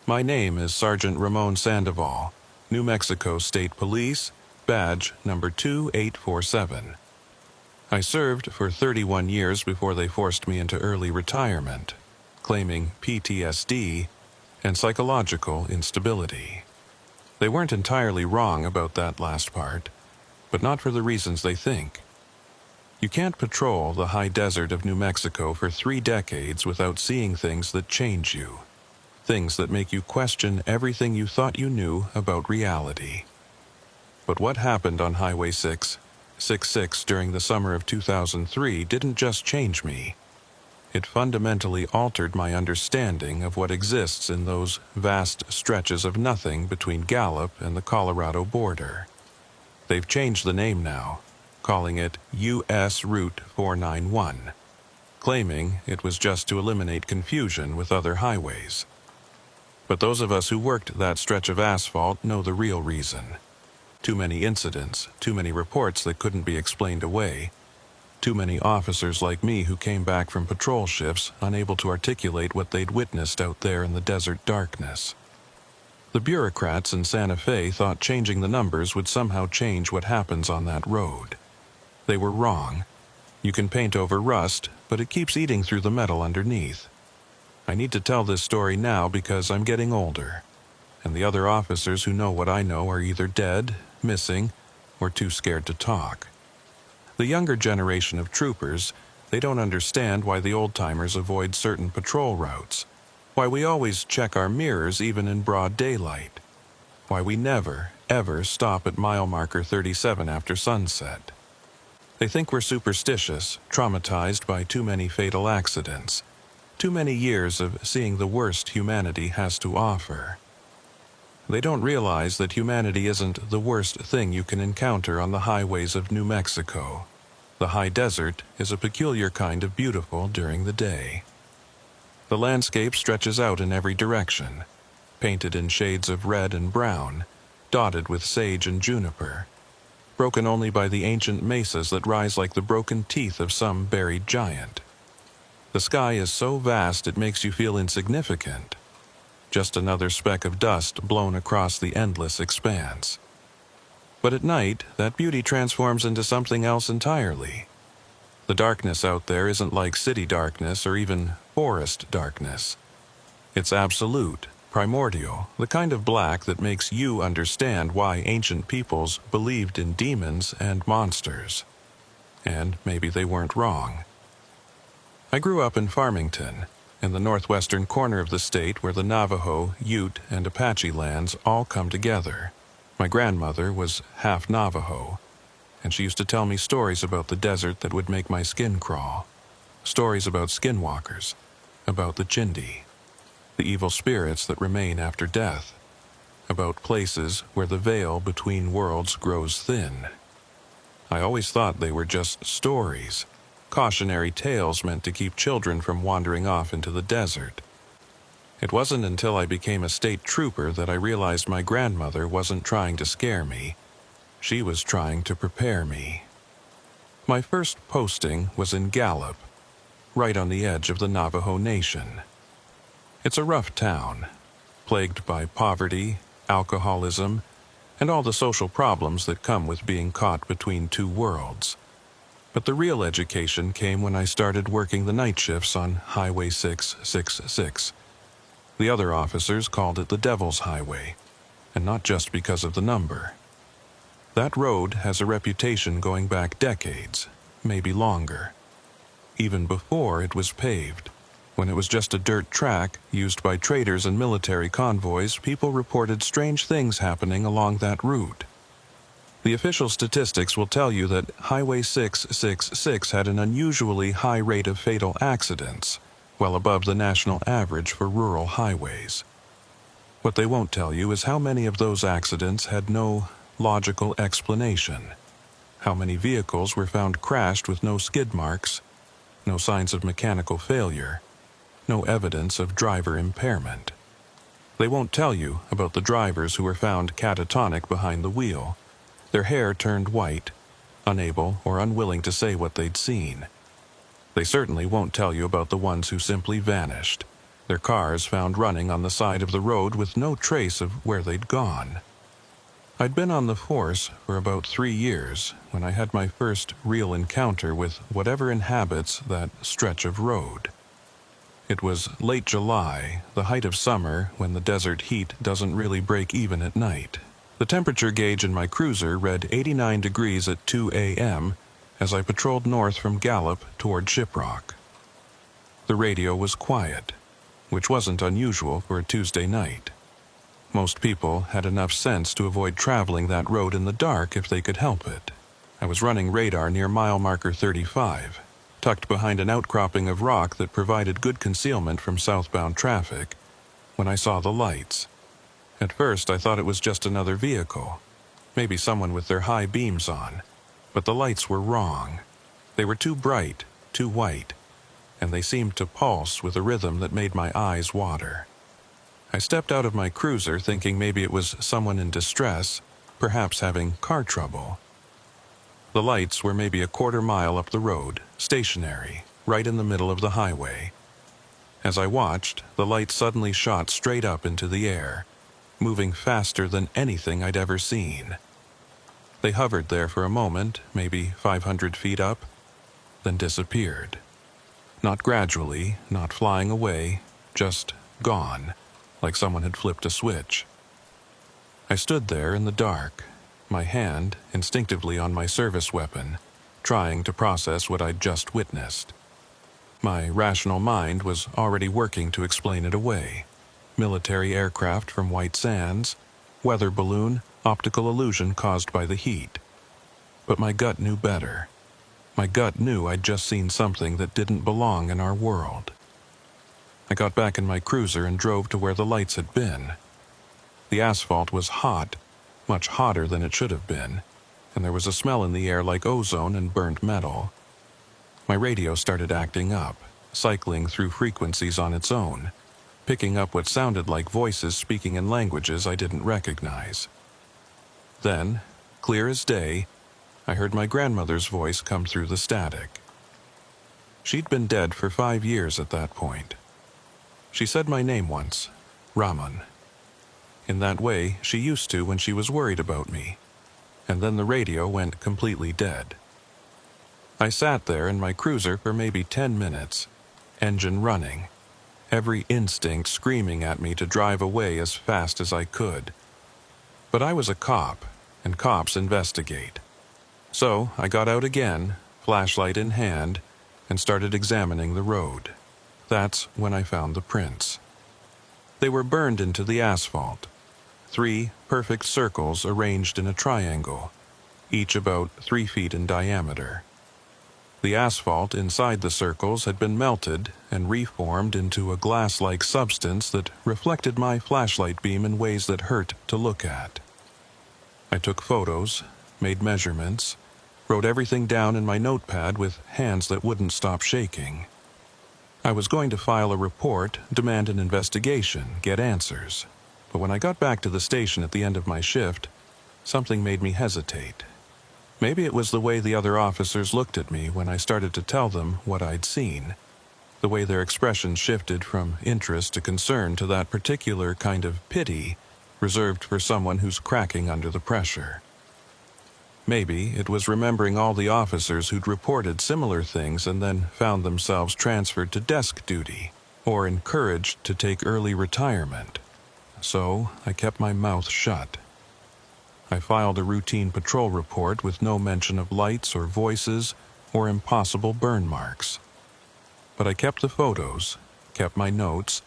My name is Sergeant Ramon Sandoval, New Mexico State Police, badge number 2847. I served for 31 years before they forced me into early retirement, claiming PTSD and psychological instability. They weren't entirely wrong about that last part, but not for the reasons they think. You can't patrol the high desert of New Mexico for 3 decades without seeing things that change you. Things that make you question everything you thought you knew about reality. But what happened on Highway 666 during the summer of 2003 didn't just change me. It fundamentally altered my understanding of what exists in those vast stretches of nothing between Gallup and the Colorado border. They've changed the name now, calling it U.S. Route 491, claiming it was just to eliminate confusion with other highways. But those of us who worked that stretch of asphalt know the real reason. Too many incidents, too many reports that couldn't be explained away, too many officers like me who came back from patrol shifts unable to articulate what they'd witnessed out there in the desert darkness. The bureaucrats in Santa Fe thought changing the numbers would somehow change what happens on that road. They were wrong. You can paint over rust, but it keeps eating through the metal underneath. I need to tell this story now because I'm getting older, and the other officers who know what I know are either dead, missing, or too scared to talk. The younger generation of troopers, they don't understand why the old-timers avoid certain patrol routes, why we always check our mirrors even in broad daylight, why we never, ever stop at mile marker 37 after sunset. They think we're superstitious, traumatized by too many fatal accidents, too many years of seeing the worst humanity has to offer. They don't realize that humanity isn't the worst thing you can encounter on the highways of New Mexico. The high desert is a peculiar kind of beautiful during the day. The landscape stretches out in every direction, painted in shades of red and brown, dotted with sage and juniper, broken only by the ancient mesas that rise like the broken teeth of some buried giant. The sky is so vast it makes you feel insignificant, just another speck of dust blown across the endless expanse. But at night, that beauty transforms into something else entirely. The darkness out there isn't like city darkness or even forest darkness. It's absolute, primordial, the kind of black that makes you understand why ancient peoples believed in demons and monsters. And maybe they weren't wrong. I grew up in Farmington, in the northwestern corner of the state where the Navajo, Ute, and Apache lands all come together. My grandmother was half Navajo, and she used to tell me stories about the desert that would make my skin crawl. Stories about skinwalkers, about the Chindi, the evil spirits that remain after death, about places where the veil between worlds grows thin. I always thought they were just stories, cautionary tales meant to keep children from wandering off into the desert. It wasn't until I became a state trooper that I realized my grandmother wasn't trying to scare me. She was trying to prepare me. My first posting was in Gallup, right on the edge of the Navajo Nation. It's a rough town, plagued by poverty, alcoholism, and all the social problems that come with being caught between two worlds. But the real education came when I started working the night shifts on Highway 666. The other officers called it the Devil's Highway, and not just because of the number. That road has a reputation going back decades, maybe longer. Even before it was paved, when it was just a dirt track used by traders and military convoys, people reported strange things happening along that route. The official statistics will tell you that Highway 666 had an unusually high rate of fatal accidents, well above the national average for rural highways. What they won't tell you is how many of those accidents had no logical explanation, how many vehicles were found crashed with no skid marks, no signs of mechanical failure, no evidence of driver impairment. They won't tell you about the drivers who were found catatonic behind the wheel, their hair turned white, unable or unwilling to say what they'd seen. They certainly won't tell you about the ones who simply vanished, their cars found running on the side of the road with no trace of where they'd gone. I'd been on the force for about 3 years when I had my first real encounter with whatever inhabits that stretch of road. It was late July, the height of summer, when the desert heat doesn't really break even at night. The temperature gauge in my cruiser read 89 degrees at 2 a.m. as I patrolled north from Gallup toward Shiprock. The radio was quiet, which wasn't unusual for a Tuesday night. Most people had enough sense to avoid traveling that road in the dark if they could help it. I was running radar near mile marker 35, tucked behind an outcropping of rock that provided good concealment from southbound traffic, when I saw the lights. At first, I thought it was just another vehicle, maybe someone with their high beams on, but the lights were wrong. They were too bright, too white, and they seemed to pulse with a rhythm that made my eyes water. I stepped out of my cruiser thinking maybe it was someone in distress, perhaps having car trouble. The lights were maybe a quarter mile up the road, stationary, right in the middle of the highway. As I watched, the lights suddenly shot straight up into the air, moving faster than anything I'd ever seen. They hovered there for a moment, maybe 500 feet up, then disappeared. Not gradually, not flying away, just gone, like someone had flipped a switch. I stood there in the dark, my hand instinctively on my service weapon, trying to process what I'd just witnessed. My rational mind was already working to explain it away. Military aircraft from White Sands, weather balloon, optical illusion caused by the heat. But my gut knew better. My gut knew I'd just seen something that didn't belong in our world. I got back in my cruiser and drove to where the lights had been. The asphalt was hot, much hotter than it should have been, and there was a smell in the air like ozone and burnt metal. My radio started acting up, cycling through frequencies on its own, picking up what sounded like voices speaking in languages I didn't recognize. Then, clear as day, I heard my grandmother's voice come through the static. She'd been dead for 5 years at that point. She said my name once, Raman. In that way, she used to when she was worried about me, and then the radio went completely dead. I sat there in my cruiser for maybe 10 minutes, engine running, every instinct screaming at me to drive away as fast as I could. But I was a cop, and cops investigate. So I got out again, flashlight in hand, and started examining the road. That's when I found the prints. They were burned into the asphalt, 3 perfect circles arranged in a triangle, each about 3 feet in diameter. The asphalt inside the circles had been melted and reformed into a glass-like substance that reflected my flashlight beam in ways that hurt to look at. I took photos, made measurements, wrote everything down in my notepad with hands that wouldn't stop shaking. I was going to file a report, demand an investigation, get answers. But when I got back to the station at the end of my shift, something made me hesitate. Maybe it was the way the other officers looked at me when I started to tell them what I'd seen, the way their expressions shifted from interest to concern to that particular kind of pity reserved for someone who's cracking under the pressure. Maybe it was remembering all the officers who'd reported similar things and then found themselves transferred to desk duty or encouraged to take early retirement. So I kept my mouth shut. I filed a routine patrol report with no mention of lights or voices or impossible burn marks. But I kept the photos, kept my notes,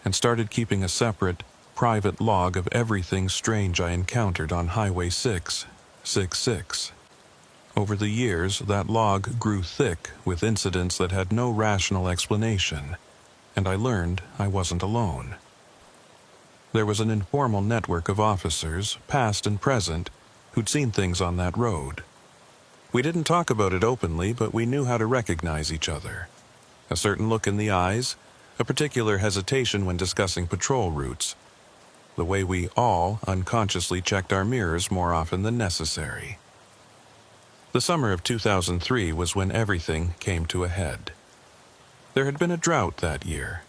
and started keeping a separate, private log of everything strange I encountered on Highway 666. Over the years, that log grew thick with incidents that had no rational explanation, and I learned I wasn't alone. There was an informal network of officers, past and present, who'd seen things on that road. We didn't talk about it openly, but we knew how to recognize each other. A certain look in the eyes, a particular hesitation when discussing patrol routes, the way we all unconsciously checked our mirrors more often than necessary. The summer of 2003 was when everything came to a head. There had been a drought that year.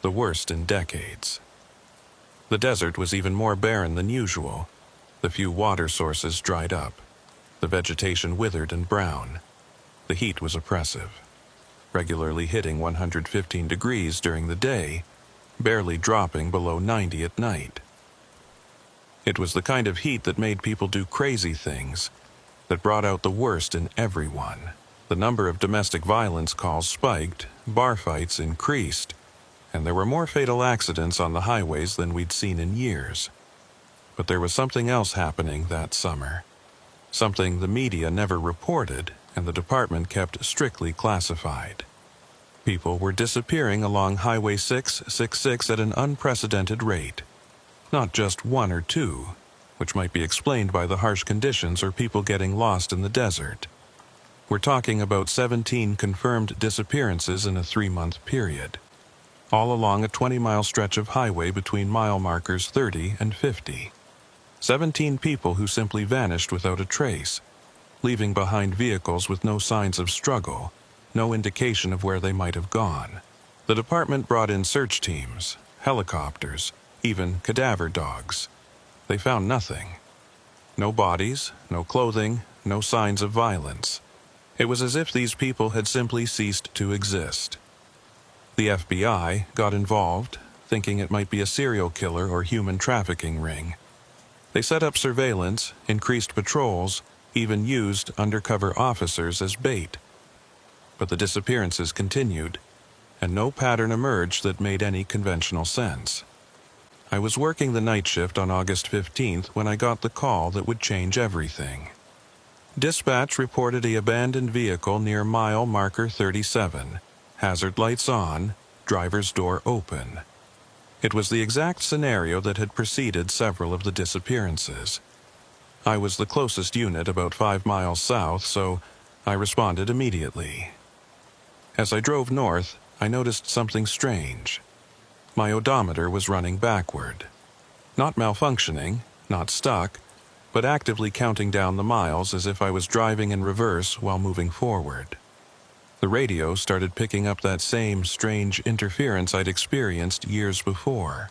the worst in decades. The desert was even more barren than usual. The few water sources dried up. The vegetation withered and brown. The heat was oppressive, regularly hitting 115 degrees during the day, barely dropping below 90 at night. It was the kind of heat that made people do crazy things, that brought out the worst in everyone. The number of domestic violence calls spiked, bar fights increased, and there were more fatal accidents on the highways than we'd seen in years. But there was something else happening that summer. Something the media never reported and the department kept strictly classified. People were disappearing along Highway 666 at an unprecedented rate. Not just one or two, which might be explained by the harsh conditions or people getting lost in the desert. We're talking about 17 confirmed disappearances in a 3-month period, all along a 20-mile stretch of highway between mile markers 30 and 50. 17 people who simply vanished without a trace, leaving behind vehicles with no signs of struggle, no indication of where they might have gone. The department brought in search teams, helicopters, even cadaver dogs. They found nothing. No bodies, no clothing, no signs of violence. It was as if these people had simply ceased to exist. The FBI got involved, thinking it might be a serial killer or human trafficking ring. They set up surveillance, increased patrols, even used undercover officers as bait. But the disappearances continued, and no pattern emerged that made any conventional sense. I was working the night shift on August 15th when I got the call that would change everything. Dispatch reported an abandoned vehicle near mile marker 37, hazard lights on, driver's door open. It was the exact scenario that had preceded several of the disappearances. I was the closest unit about 5 miles south, so I responded immediately. As I drove north, I noticed something strange. My odometer was running backward. Not malfunctioning, not stuck, but actively counting down the miles as if I was driving in reverse while moving forward. The radio started picking up that same strange interference I'd experienced years before.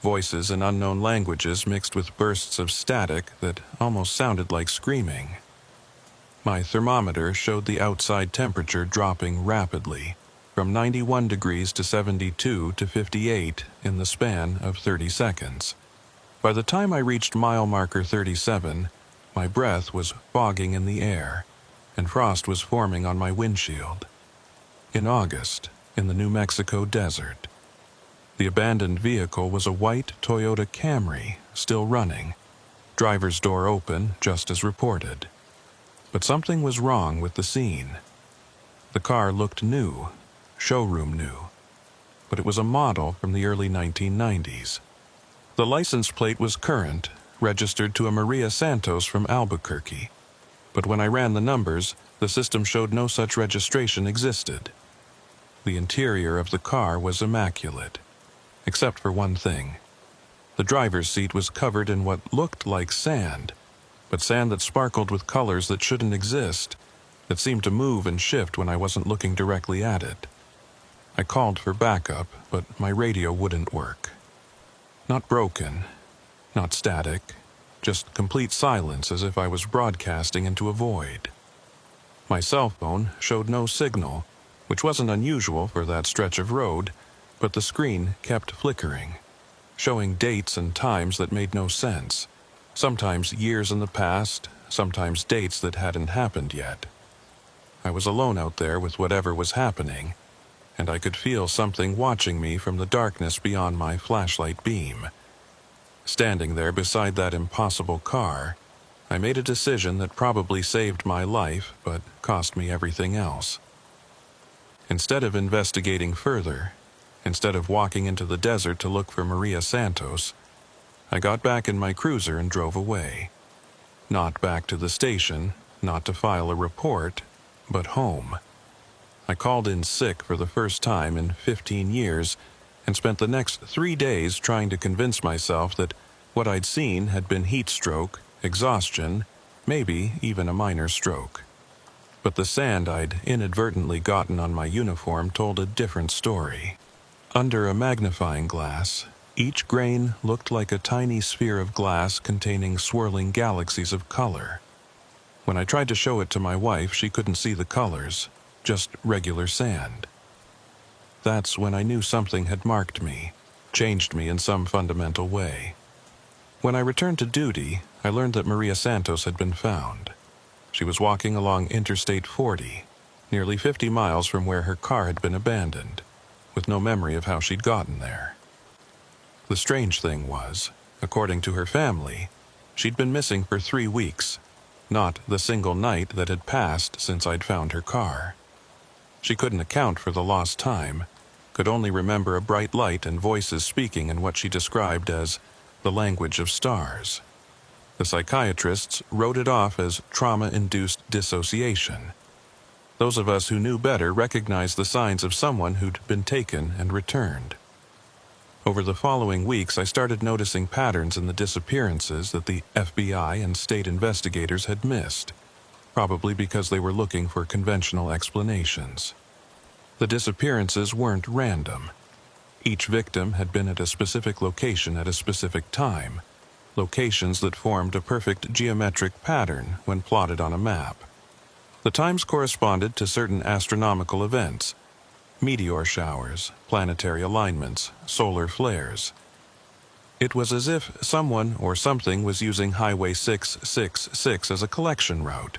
Voices in unknown languages mixed with bursts of static that almost sounded like screaming. My thermometer showed the outside temperature dropping rapidly, from 91 degrees to 72 to 58 in the span of 30 seconds. By the time I reached mile marker 37, my breath was fogging in the air, and frost was forming on my windshield. In August, in the New Mexico desert. The abandoned vehicle was a white Toyota Camry, still running, driver's door open just as reported. But something was wrong with the scene. The car looked new, showroom new, but it was a model from the early 1990s. The license plate was current, registered to a Maria Santos from Albuquerque, but when I ran the numbers, the system showed no such registration existed. The interior of the car was immaculate, except for one thing. The driver's seat was covered in what looked like sand, but sand that sparkled with colors that shouldn't exist, that seemed to move and shift when I wasn't looking directly at it. I called for backup, but my radio wouldn't work. Not broken, not static, just complete silence as if I was broadcasting into a void. My cell phone showed no signal, which wasn't unusual for that stretch of road, but the screen kept flickering, showing dates and times that made no sense. Sometimes years in the past, sometimes dates that hadn't happened yet. I was alone out there with whatever was happening, and I could feel something watching me from the darkness beyond my flashlight beam. Standing there beside that impossible car, I made a decision that probably saved my life but cost me everything else. Instead of investigating further, instead of walking into the desert to look for Maria Santos, I got back in my cruiser and drove away. Not back to the station, not to file a report, but home. I called in sick for the first time in 15 years and spent the next 3 days trying to convince myself that what I'd seen had been heat stroke, exhaustion, maybe even a minor stroke. But the sand I'd inadvertently gotten on my uniform told a different story. Under a magnifying glass, each grain looked like a tiny sphere of glass containing swirling galaxies of color. When I tried to show it to my wife, she couldn't see the colors, just regular sand. That's when I knew something had marked me, changed me in some fundamental way. When I returned to duty, I learned that Maria Santos had been found. She was walking along Interstate 40, nearly 50 miles from where her car had been abandoned, with no memory of how she'd gotten there. The strange thing was, according to her family, she'd been missing for 3 weeks, not the single night that had passed since I'd found her car. She couldn't account for the lost time, could only remember a bright light and voices speaking in what she described as the language of stars. The psychiatrists wrote it off as trauma-induced dissociation. Those of us who knew better recognized the signs of someone who'd been taken and returned. Over the following weeks, I started noticing patterns in the disappearances that the FBI and state investigators had missed, probably because they were looking for conventional explanations. The disappearances weren't random. Each victim had been at a specific location at a specific time, locations that formed a perfect geometric pattern when plotted on a map. The times corresponded to certain astronomical events: meteor showers, planetary alignments, solar flares. It was as if someone or something was using Highway 666 as a collection route,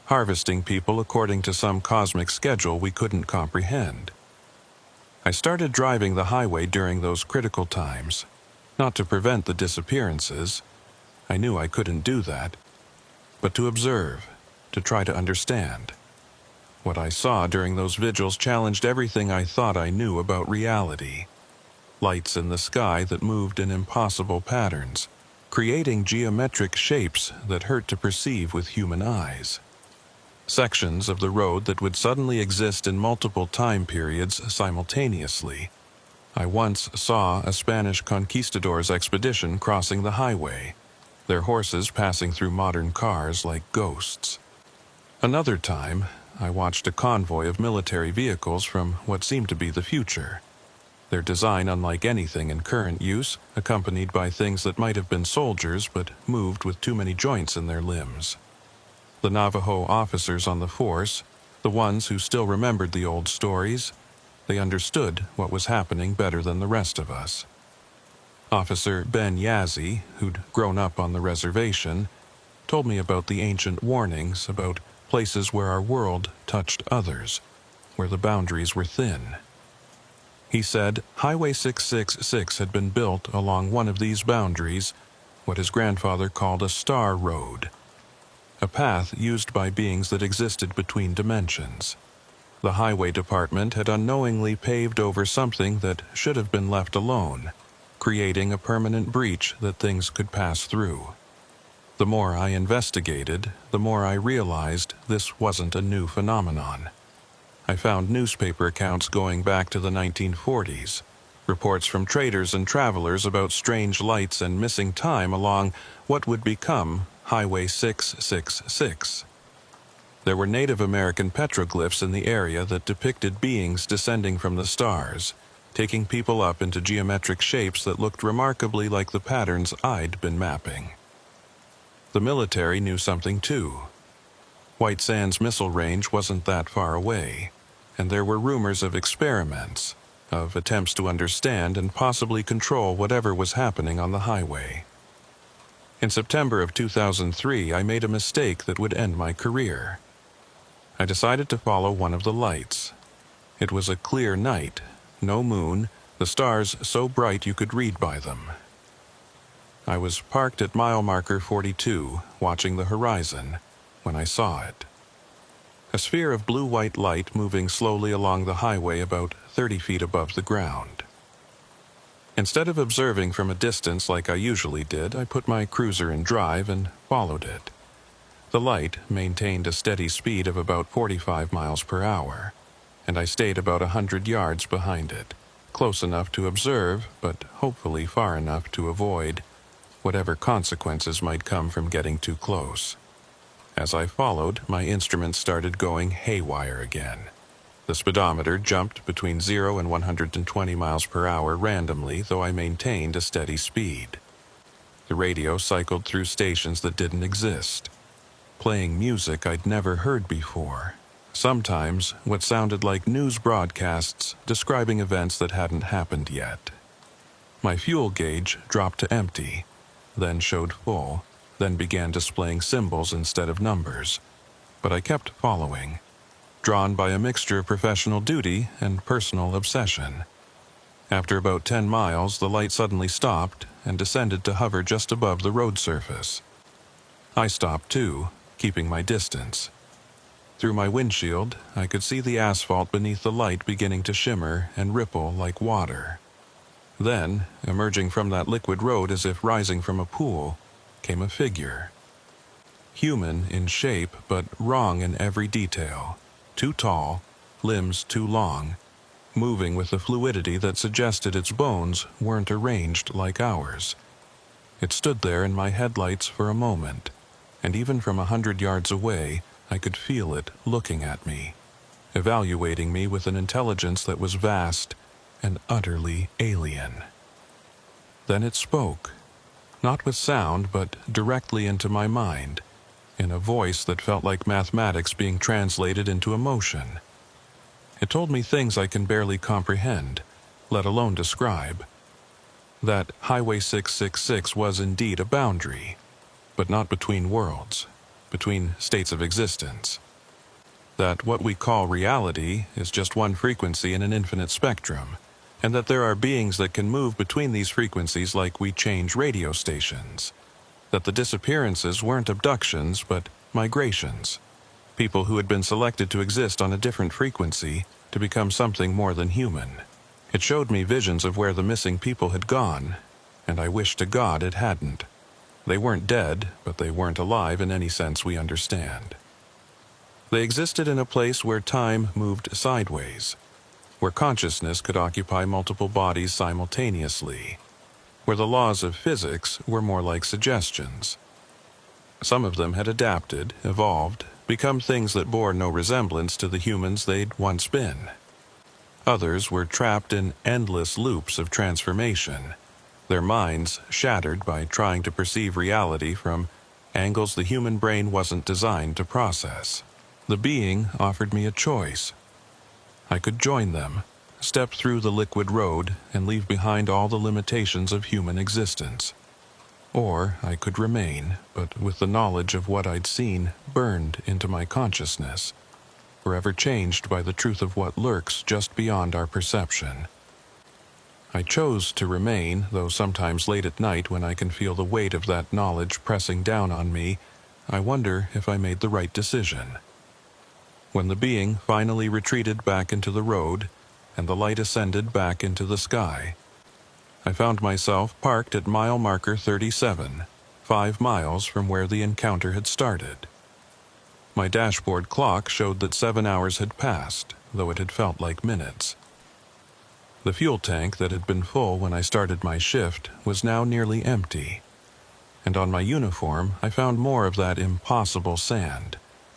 harvesting people according to some cosmic schedule we couldn't comprehend. I started driving the highway during those critical times, not to prevent the disappearances. I knew I couldn't do that, but to observe, to try to understand. What I saw during those vigils challenged everything I thought I knew about reality. Lights in the sky that moved in impossible patterns, creating geometric shapes that hurt to perceive with human eyes. Sections of the road that would suddenly exist in multiple time periods simultaneously. I once saw a Spanish conquistadors' expedition crossing the highway, their horses passing through modern cars like ghosts. Another time, I watched a convoy of military vehicles from what seemed to be the future. Their design unlike anything in current use, accompanied by things that might have been soldiers but moved with too many joints in their limbs. The Navajo officers on the force, the ones who still remembered the old stories, they understood what was happening better than the rest of us. Officer Ben Yazzie, who'd grown up on the reservation, told me about the ancient warnings about places where our world touched others, where the boundaries were thin. He said Highway 666 had been built along one of these boundaries, what his grandfather called a star road, a path used by beings that existed between dimensions. The highway department had unknowingly paved over something that should have been left alone, creating a permanent breach that things could pass through. The more I investigated, the more I realized this wasn't a new phenomenon. I found newspaper accounts going back to the 1940s, reports from traders and travelers about strange lights and missing time along what would become Highway 666. There were Native American petroglyphs in the area that depicted beings descending from the stars, taking people up into geometric shapes that looked remarkably like the patterns I'd been mapping. The military knew something too. White Sands Missile Range wasn't that far away, and there were rumors of experiments, of attempts to understand and possibly control whatever was happening on the highway. In September of 2003, I made a mistake that would end my career. I decided to follow one of the lights. It was a clear night, no moon, the stars so bright you could read by them. I was parked at mile marker 42, watching the horizon, when I saw it. A sphere of blue-white light moving slowly along the highway about 30 feet above the ground. Instead of observing from a distance like I usually did, I put my cruiser in drive and followed it. The light maintained a steady speed of about 45 miles per hour, and I stayed about 100 yards behind it, close enough to observe, but hopefully far enough to avoid whatever consequences might come from getting too close. As I followed, my instruments started going haywire again. The speedometer jumped between 0 and 120 miles per hour randomly, though I maintained a steady speed. The radio cycled through stations that didn't exist, playing music I'd never heard before. Sometimes what sounded like news broadcasts describing events that hadn't happened yet. My fuel gauge dropped to empty, then showed full, then began displaying symbols instead of numbers. But I kept following, drawn by a mixture of professional duty and personal obsession. After about 10 miles, the light suddenly stopped and descended to hover just above the road surface. I stopped too, keeping my distance. Through my windshield, I could see the asphalt beneath the light beginning to shimmer and ripple like water. Then, emerging from that liquid road as if rising from a pool, came a figure. Human in shape, but wrong in every detail. Too tall, limbs too long, moving with a fluidity that suggested its bones weren't arranged like ours. It stood there in my headlights for a moment, and even from 100 yards away, I could feel it looking at me, evaluating me with an intelligence that was vast and utterly alien. Then it spoke, not with sound, but directly into my mind, in a voice that felt like mathematics being translated into emotion. It told me things I can barely comprehend, let alone describe. That Highway 666 was indeed a boundary, but not between worlds, between states of existence. That what we call reality is just one frequency in an infinite spectrum, and that there are beings that can move between these frequencies like we change radio stations. That the disappearances weren't abductions, but migrations. People who had been selected to exist on a different frequency to become something more than human. It showed me visions of where the missing people had gone, and I wished to God it hadn't. They weren't dead, but they weren't alive in any sense we understand. They existed in a place where time moved sideways, where consciousness could occupy multiple bodies simultaneously, where the laws of physics were more like suggestions. Some of them had adapted, evolved, become things that bore no resemblance to the humans they'd once been. Others were trapped in endless loops of transformation, their minds shattered by trying to perceive reality from angles the human brain wasn't designed to process. The being offered me a choice. I could join them, step through the liquid road, and leave behind all the limitations of human existence. Or I could remain, but with the knowledge of what I'd seen burned into my consciousness, forever changed by the truth of what lurks just beyond our perception. I chose to remain, though sometimes late at night when I can feel the weight of that knowledge pressing down on me, I wonder if I made the right decision. When the being finally retreated back into the road, and the light ascended back into the sky, I found myself parked at mile marker 37, 5 miles from where the encounter had started. My dashboard clock showed that 7 hours had passed, though it had felt like minutes. The fuel tank that had been full when I started my shift was now nearly empty, and on my uniform I found more of that impossible sand,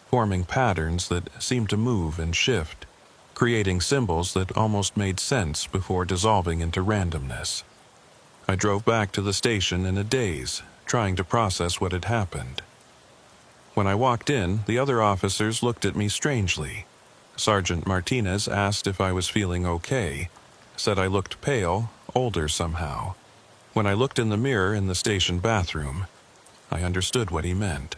forming patterns that seemed to move and shift, creating symbols that almost made sense before dissolving into randomness. I drove back to the station in a daze, trying to process what had happened. When I walked in, the other officers looked at me strangely. Sergeant Martinez asked if I was feeling okay, said I looked pale, older somehow. When I looked in the mirror in the station bathroom, I understood what he meant.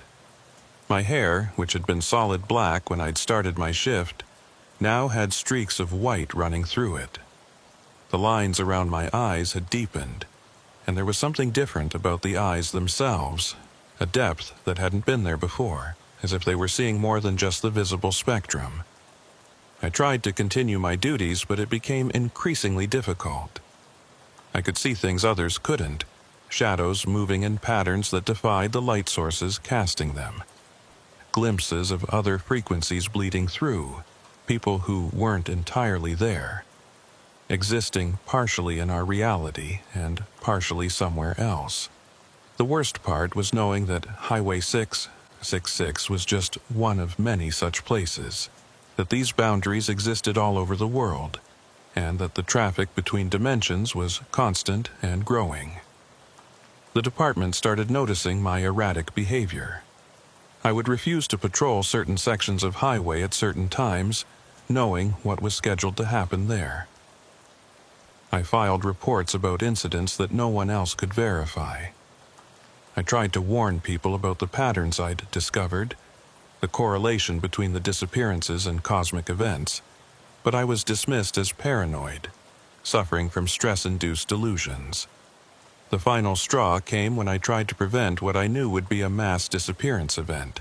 My hair, which had been solid black when I'd started my shift, now had streaks of white running through it. The lines around my eyes had deepened, and there was something different about the eyes themselves, a depth that hadn't been there before, as if they were seeing more than just the visible spectrum. I tried to continue my duties, but it became increasingly difficult. I could see things others couldn't, shadows moving in patterns that defied the light sources casting them. Glimpses of other frequencies bleeding through, people who weren't entirely there, existing partially in our reality and partially somewhere else. The worst part was knowing that Highway 666 was just one of many such places, that these boundaries existed all over the world, and that the traffic between dimensions was constant and growing. The department started noticing my erratic behavior. I would refuse to patrol certain sections of highway at certain times, knowing what was scheduled to happen there. I filed reports about incidents that no one else could verify. I tried to warn people about the patterns I'd discovered, the correlation between the disappearances and cosmic events, but I was dismissed as paranoid, suffering from stress-induced delusions. The final straw came when I tried to prevent what I knew would be a mass disappearance event.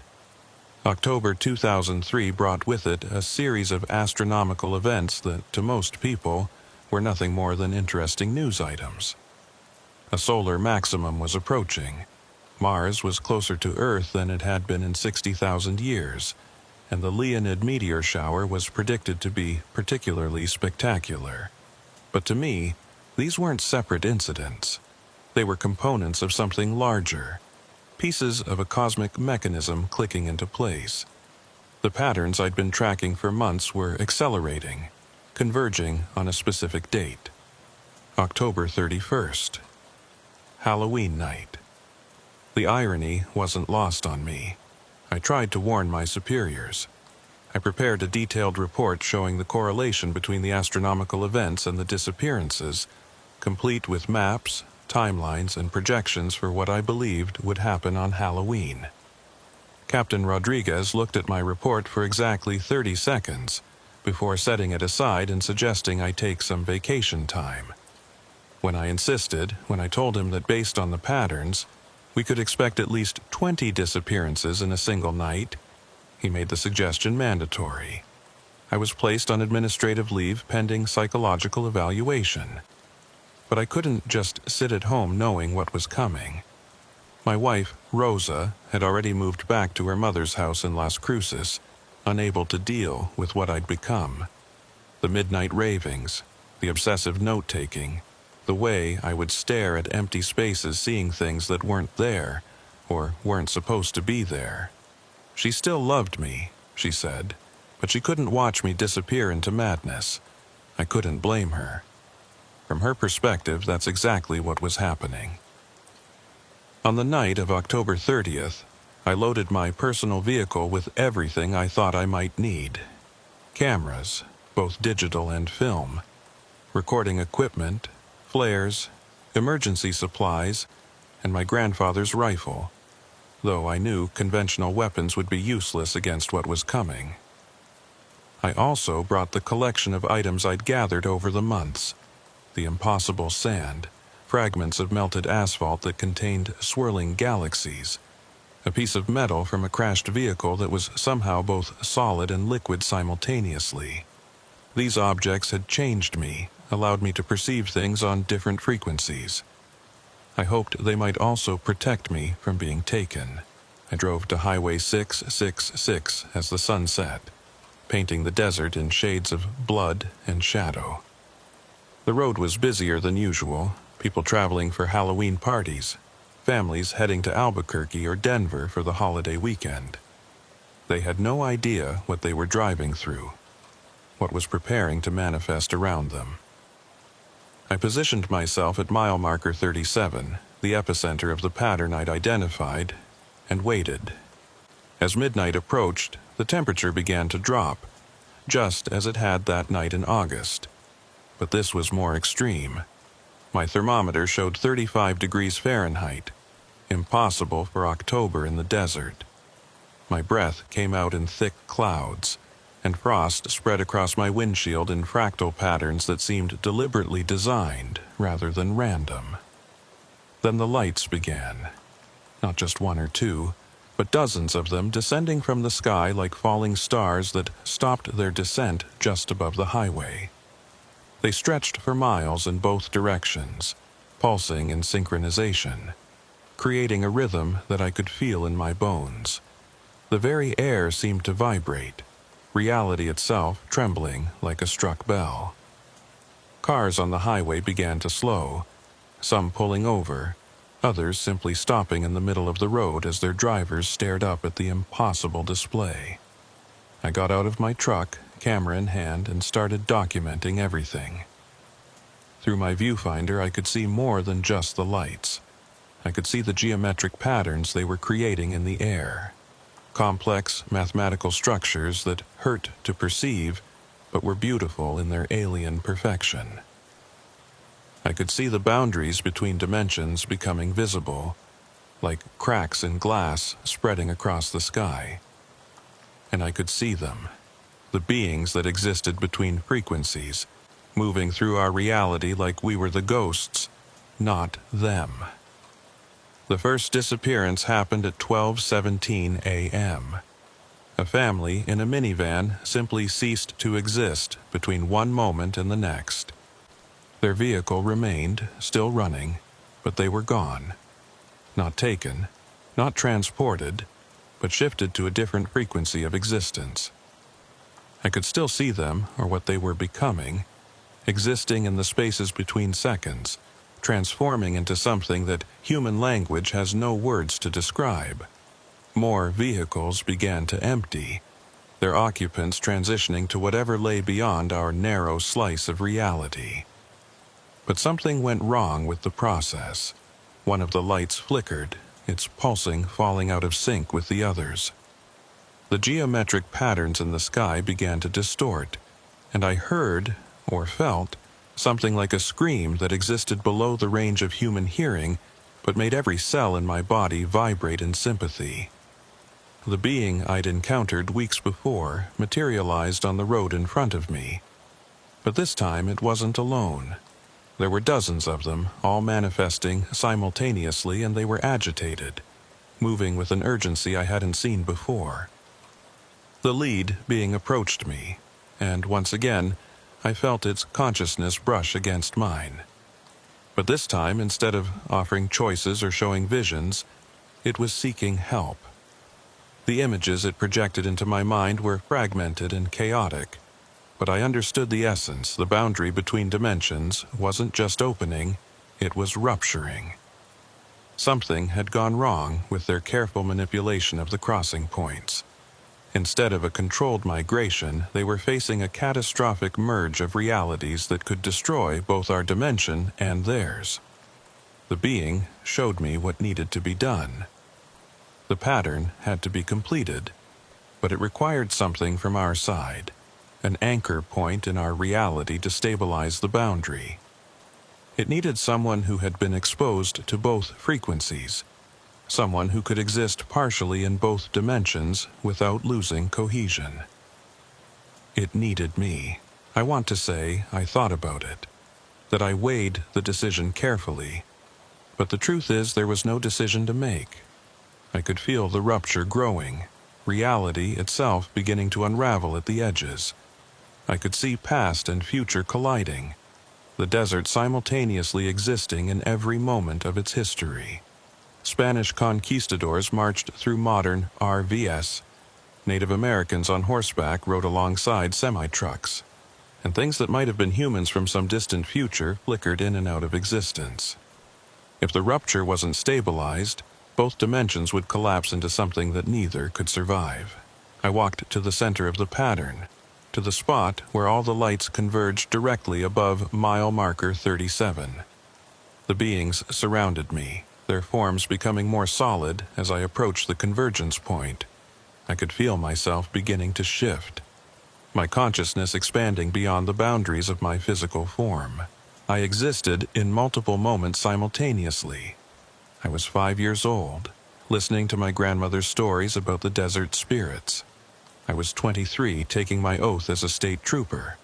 October 2003 brought with it a series of astronomical events that, to most people, were nothing more than interesting news items. A solar maximum was approaching. Mars was closer to Earth than it had been in 60,000 years, and the Leonid meteor shower was predicted to be particularly spectacular. But to me, these weren't separate incidents. They were components of something larger, pieces of a cosmic mechanism clicking into place. The patterns I'd been tracking for months were accelerating, converging on a specific date. October 31st. Halloween night. The irony wasn't lost on me. I tried to warn my superiors. I prepared a detailed report showing the correlation between the astronomical events and the disappearances, complete with maps, timelines, and projections for what I believed would happen on Halloween. Captain Rodriguez looked at my report for exactly 30 seconds before setting it aside and suggesting I take some vacation time. When I told him that based on the patterns, we could expect at least 20 disappearances in a single night, he made the suggestion mandatory. I was placed on administrative leave pending psychological evaluation. But I couldn't just sit at home knowing what was coming. My wife, Rosa, had already moved back to her mother's house in Las Cruces, unable to deal with what I'd become. The midnight ravings, the obsessive note-taking, the way I would stare at empty spaces seeing things that weren't there, or weren't supposed to be there. She still loved me, she said, but she couldn't watch me disappear into madness. I couldn't blame her. From her perspective, that's exactly what was happening. On the night of October 30th, I loaded my personal vehicle with everything I thought I might need. Cameras, both digital and film, recording equipment, flares, emergency supplies, and my grandfather's rifle, though I knew conventional weapons would be useless against what was coming. I also brought the collection of items I'd gathered over the months: the impossible sand, fragments of melted asphalt that contained swirling galaxies, a piece of metal from a crashed vehicle that was somehow both solid and liquid simultaneously. These objects had changed me, allowed me to perceive things on different frequencies. I hoped they might also protect me from being taken. I drove to Highway 666 as the sun set, painting the desert in shades of blood and shadow. The road was busier than usual, people traveling for Halloween parties, families heading to Albuquerque or Denver for the holiday weekend. They had no idea what they were driving through, what was preparing to manifest around them. I positioned myself at mile marker 37, the epicenter of the pattern I'd identified, and waited. As midnight approached, the temperature began to drop, just as it had that night in August. But this was more extreme. My thermometer showed 35 degrees Fahrenheit, impossible for October in the desert. My breath came out in thick clouds, and frost spread across my windshield in fractal patterns that seemed deliberately designed rather than random. Then the lights began. Not just one or two, but dozens of them descending from the sky like falling stars that stopped their descent just above the highway. They stretched for miles in both directions, pulsing in synchronization, creating a rhythm that I could feel in my bones. The very air seemed to vibrate, reality itself trembling like a struck bell. Cars on the highway began to slow, some pulling over, others simply stopping in the middle of the road as their drivers stared up at the impossible display. I got out of my truck camera in hand, and started documenting everything. Through my viewfinder, I could see more than just the lights. I could see the geometric patterns they were creating in the air. Complex mathematical structures that hurt to perceive, but were beautiful in their alien perfection. I could see the boundaries between dimensions becoming visible, like cracks in glass spreading across the sky. And I could see them, the beings that existed between frequencies, moving through our reality like we were the ghosts, not them. The first disappearance happened at 12:17 a.m. A family in a minivan simply ceased to exist between one moment and the next. Their vehicle remained, still running, but they were gone. Not taken, not transported, but shifted to a different frequency of existence. I could still see them, or what they were becoming, existing in the spaces between seconds, transforming into something that human language has no words to describe. More vehicles began to empty, their occupants transitioning to whatever lay beyond our narrow slice of reality. But something went wrong with the process. One of the lights flickered, its pulsing falling out of sync with the others. The geometric patterns in the sky began to distort, and I heard, or felt, something like a scream that existed below the range of human hearing, but made every cell in my body vibrate in sympathy. The being I'd encountered weeks before materialized on the road in front of me. But this time it wasn't alone. There were dozens of them, all manifesting simultaneously, and they were agitated, moving with an urgency I hadn't seen before. The lead being approached me, and once again, I felt its consciousness brush against mine. But this time, instead of offering choices or showing visions, it was seeking help. The images it projected into my mind were fragmented and chaotic, but I understood the essence. The boundary between dimensions wasn't just opening, it was rupturing. Something had gone wrong with their careful manipulation of the crossing points. Instead of a controlled migration, they were facing a catastrophic merge of realities that could destroy both our dimension and theirs. The being showed me what needed to be done. The pattern had to be completed, but it required something from our side, an anchor point in our reality to stabilize the boundary. It needed someone who had been exposed to both frequencies, someone who could exist partially in both dimensions without losing cohesion. It needed me. I want to say I thought about it, that I weighed the decision carefully, but the truth is there was no decision to make. I could feel the rupture growing, reality itself beginning to unravel at the edges. I could see past and future colliding, the desert simultaneously existing in every moment of its history. Spanish conquistadors marched through modern RVs. Native Americans on horseback rode alongside semi-trucks, and things that might have been humans from some distant future flickered in and out of existence. If the rupture wasn't stabilized, both dimensions would collapse into something that neither could survive. I walked to the center of the pattern, to the spot where all the lights converged directly above mile marker 37. The beings surrounded me, their forms becoming more solid as I approached the convergence point. I could feel myself beginning to shift, my consciousness expanding beyond the boundaries of my physical form. I existed in multiple moments simultaneously. I was 5 years old, listening to my grandmother's stories about the desert spirits. I was 23, taking my oath as a state trooper.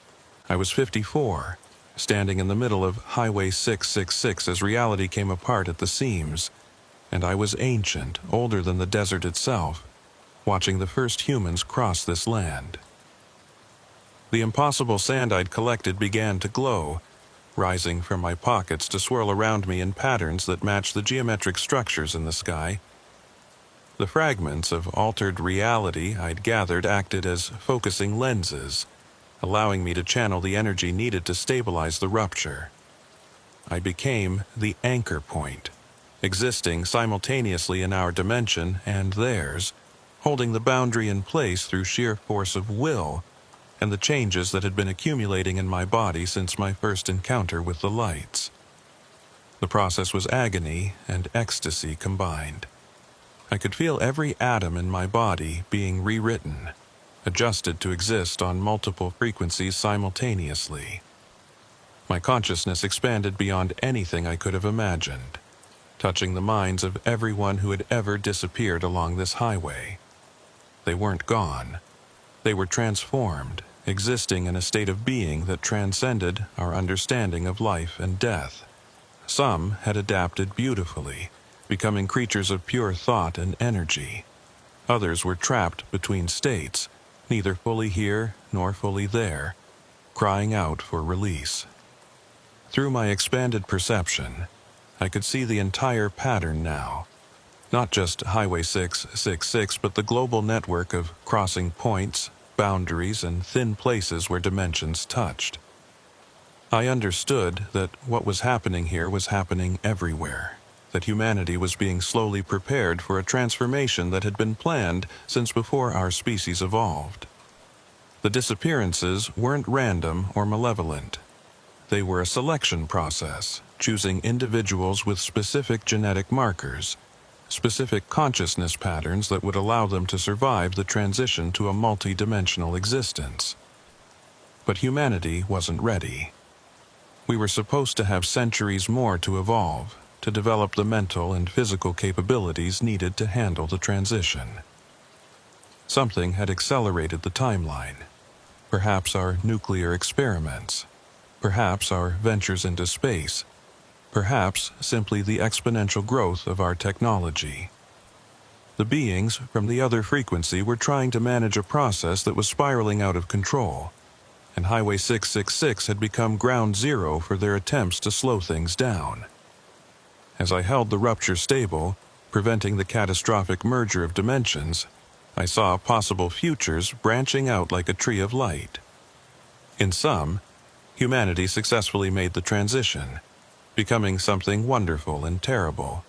I was 54, standing in the middle of Highway 666 as reality came apart at the seams. And I was ancient, older than the desert itself, watching the first humans cross this land. The impossible sand I'd collected began to glow, rising from my pockets to swirl around me in patterns that matched the geometric structures in the sky. The fragments of altered reality I'd gathered acted as focusing lenses, allowing me to channel the energy needed to stabilize the rupture. I became the anchor point, existing simultaneously in our dimension and theirs, holding the boundary in place through sheer force of will, and the changes that had been accumulating in my body since my first encounter with the lights. The process was agony and ecstasy combined. I could feel every atom in my body being rewritten, adjusted to exist on multiple frequencies simultaneously. My consciousness expanded beyond anything I could have imagined, touching the minds of everyone who had ever disappeared along this highway. They weren't gone. They were transformed, existing in a state of being that transcended our understanding of life and death. Some had adapted beautifully, becoming creatures of pure thought and energy. Others were trapped between states, neither fully here nor fully there, crying out for release. Through my expanded perception, I could see the entire pattern now. Not just Highway 666, but the global network of crossing points, boundaries, and thin places where dimensions touched. I understood that what was happening here was happening everywhere, that humanity was being slowly prepared for a transformation that had been planned since before our species evolved. The disappearances weren't random or malevolent. They were a selection process, choosing individuals with specific genetic markers, specific consciousness patterns that would allow them to survive the transition to a multi-dimensional existence. But humanity wasn't ready. We were supposed to have centuries more to evolve, to develop the mental and physical capabilities needed to handle the transition. Something had accelerated the timeline. Perhaps our nuclear experiments. Perhaps our ventures into space. Perhaps simply the exponential growth of our technology. The beings from the other frequency were trying to manage a process that was spiraling out of control, and Highway 666 had become ground zero for their attempts to slow things down. As I held the rupture stable, preventing the catastrophic merger of dimensions, I saw possible futures branching out like a tree of light. In some, humanity successfully made the transition, becoming something wonderful and terrible,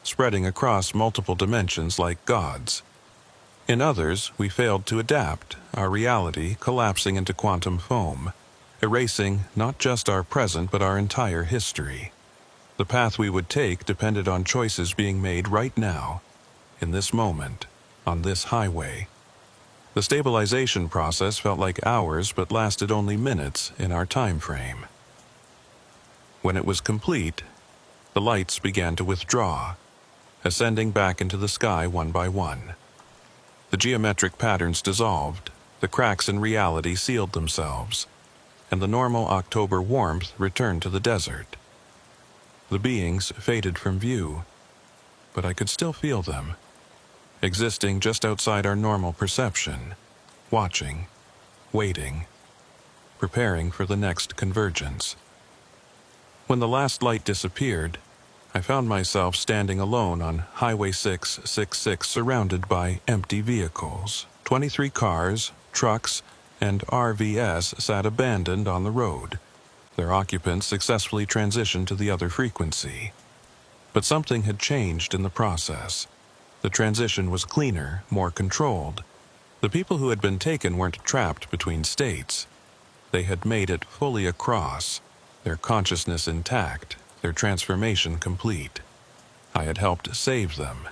spreading across multiple dimensions like gods. In others, we failed to adapt, our reality collapsing into quantum foam, erasing not just our present but our entire history. The path we would take depended on choices being made right now, in this moment, on this highway. The stabilization process felt like hours but lasted only minutes in our time frame. When it was complete, the lights began to withdraw, ascending back into the sky one by one. The geometric patterns dissolved, the cracks in reality sealed themselves, and the normal October warmth returned to the desert. The beings faded from view, but I could still feel them, existing just outside our normal perception, watching, waiting, preparing for the next convergence. When the last light disappeared, I found myself standing alone on Highway 666 surrounded by empty vehicles. 23 cars, trucks, and RVs sat abandoned on the road. Their occupants successfully transitioned to the other frequency. But something had changed in the process. The transition was cleaner, more controlled. The people who had been taken weren't trapped between states. They had made it fully across, their consciousness intact, their transformation complete. I had helped save them,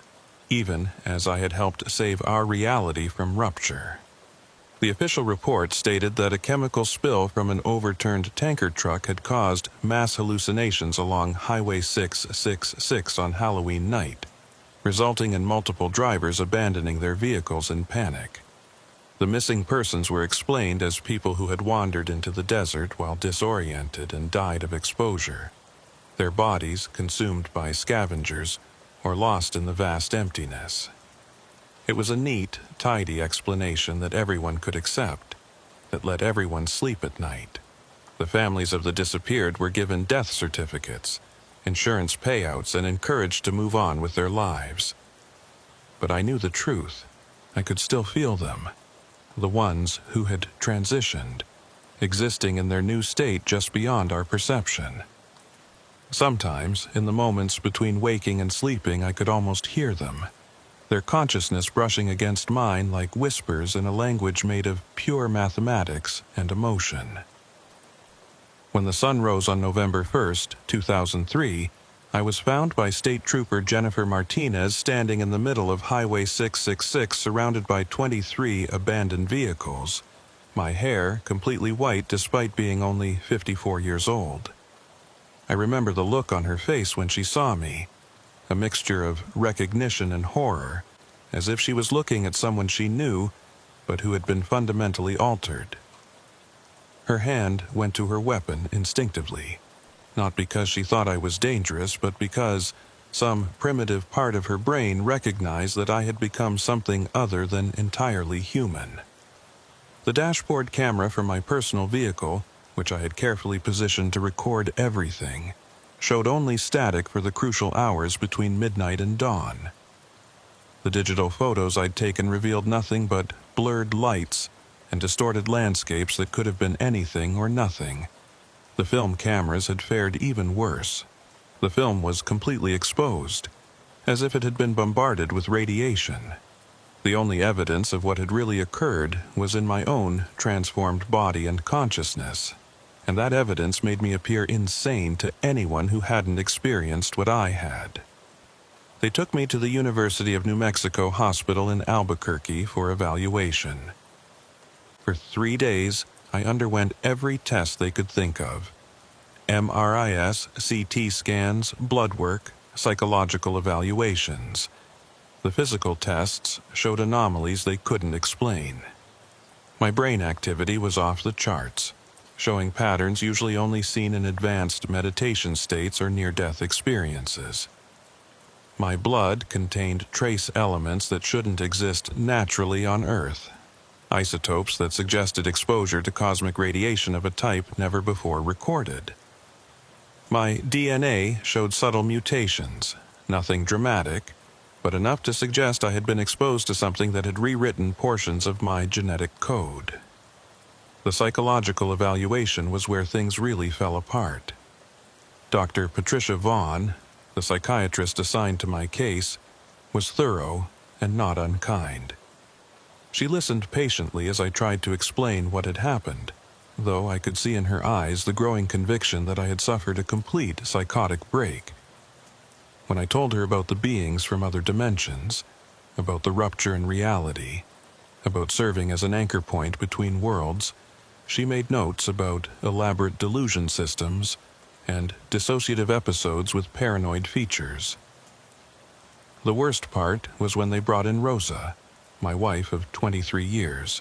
even as I had helped save our reality from rupture. The official report stated that a chemical spill from an overturned tanker truck had caused mass hallucinations along Highway 666 on Halloween night, resulting in multiple drivers abandoning their vehicles in panic. The missing persons were explained as people who had wandered into the desert while disoriented and died of exposure, their bodies consumed by scavengers or lost in the vast emptiness. It was a neat, tidy explanation that everyone could accept, that let everyone sleep at night. The families of the disappeared were given death certificates, insurance payouts, and encouraged to move on with their lives. But I knew the truth. I could still feel them. The ones who had transitioned, existing in their new state just beyond our perception. Sometimes, in the moments between waking and sleeping, I could almost hear them, their consciousness brushing against mine like whispers in a language made of pure mathematics and emotion. When the sun rose on November 1st, 2003, I was found by State Trooper Jennifer Martinez standing in the middle of Highway 666 surrounded by 23 abandoned vehicles, my hair completely white despite being only 54 years old. I remember the look on her face when she saw me, a mixture of recognition and horror, as if she was looking at someone she knew, but who had been fundamentally altered. Her hand went to her weapon instinctively, not because she thought I was dangerous, but because some primitive part of her brain recognized that I had become something other than entirely human. The dashboard camera from my personal vehicle, which I had carefully positioned to record everything, showed only static for the crucial hours between midnight and dawn. The digital photos I'd taken revealed nothing but blurred lights and distorted landscapes that could have been anything or nothing. The film cameras had fared even worse. The film was completely exposed, as if it had been bombarded with radiation. The only evidence of what had really occurred was in my own transformed body and consciousness, and that evidence made me appear insane to anyone who hadn't experienced what I had. They took me to the University of New Mexico Hospital in Albuquerque for evaluation. For 3 days, I underwent every test they could think of. MRIs, CT scans, blood work, psychological evaluations. The physical tests showed anomalies they couldn't explain. My brain activity was off the charts, showing patterns usually only seen in advanced meditation states or near-death experiences. My blood contained trace elements that shouldn't exist naturally on Earth, isotopes that suggested exposure to cosmic radiation of a type never before recorded. My DNA showed subtle mutations, nothing dramatic, but enough to suggest I had been exposed to something that had rewritten portions of my genetic code. The psychological evaluation was where things really fell apart. Dr. Patricia Vaughn, the psychiatrist assigned to my case, was thorough and not unkind. She listened patiently as I tried to explain what had happened, though I could see in her eyes the growing conviction that I had suffered a complete psychotic break. When I told her about the beings from other dimensions, about the rupture in reality, about serving as an anchor point between worlds, she made notes about elaborate delusion systems and dissociative episodes with paranoid features. The worst part was when they brought in Rosa, my wife of 23 years.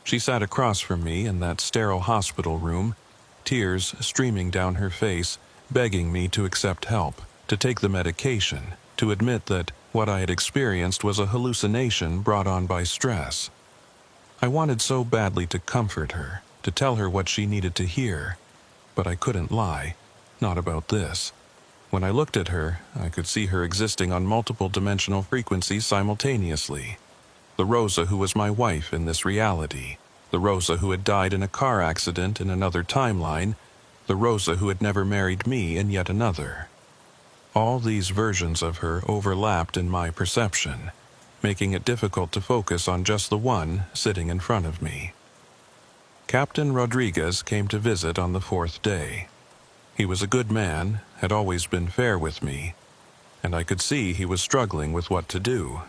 She sat across from me in that sterile hospital room, tears streaming down her face, begging me to accept help, to take the medication, to admit that what I had experienced was a hallucination brought on by stress. I wanted so badly to comfort her, to tell her what she needed to hear, but I couldn't lie, not about this. When I looked at her, I could see her existing on multiple dimensional frequencies simultaneously. The Rosa who was my wife in this reality, the Rosa who had died in a car accident in another timeline, the Rosa who had never married me in yet another. All these versions of her overlapped in my perception, making it difficult to focus on just the one sitting in front of me. Captain Rodriguez came to visit on the 4th day. He was a good man, had always been fair with me, and I could see he was struggling with what to do.